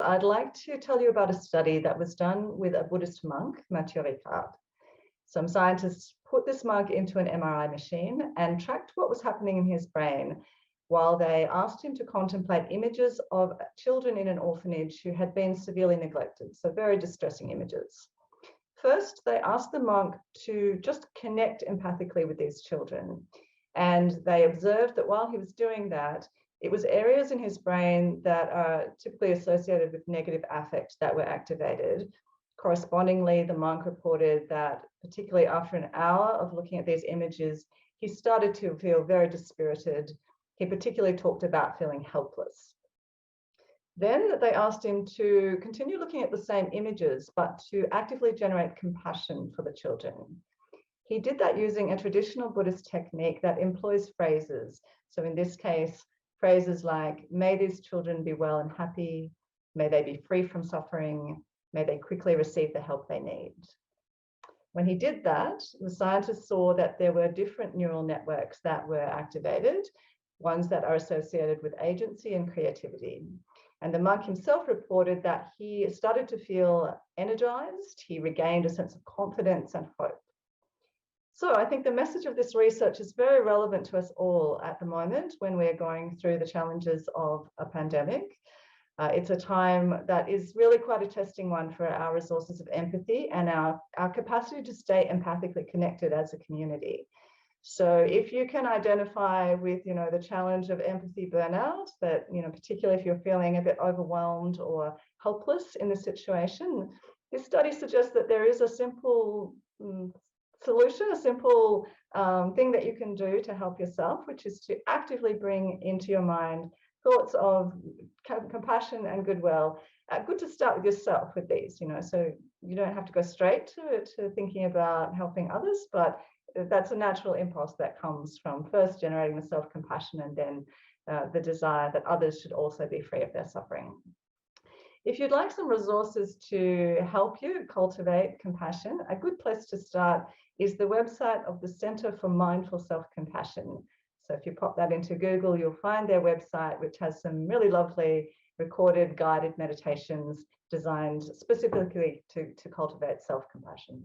I'd like to tell you about a study that was done with a Buddhist monk, Mathieu Ricard. Some scientists put this monk into an MRI machine and tracked what was happening in his brain while they asked him to contemplate images of children in an orphanage who had been severely neglected, so very distressing images. First, they asked the monk to just connect empathically with these children, and they observed that while he was doing that, it was areas in his brain that are typically associated with negative affect that were activated. Correspondingly, the monk reported that, particularly after an hour of looking at these images, he started to feel very dispirited. He particularly talked about feeling helpless. Then they asked him to continue looking at the same images, but to actively generate compassion for the children. He did that using a traditional Buddhist technique that employs phrases. So in this case, phrases like, may these children be well and happy, may they be free from suffering, may they quickly receive the help they need. When he did that, the scientists saw that there were different neural networks that were activated, ones that are associated with agency and creativity. And the monk himself reported that he started to feel energized, he regained a sense of confidence and hope. So I think the message of this research is very relevant to us all at the moment when we're going through the challenges of a pandemic. It's a time that is really quite a testing one for our resources of empathy and our capacity to stay empathically connected as a community. So if you can identify with, the challenge of empathy burnout, that, particularly if you're feeling a bit overwhelmed or helpless in the situation, this study suggests that there is a simple solution, a simple thing that you can do to help yourself, which is to actively bring into your mind thoughts of compassion and goodwill. Good to start with yourself with these, so you don't have to go straight to thinking about helping others, but that's a natural impulse that comes from first generating the self-compassion and then the desire that others should also be free of their suffering. If you'd like some resources to help you cultivate compassion, a good place to start is the website of the Center for Mindful Self-Compassion. So if you pop that into Google, you'll find their website, which has some really lovely recorded guided meditations designed specifically to cultivate self-compassion.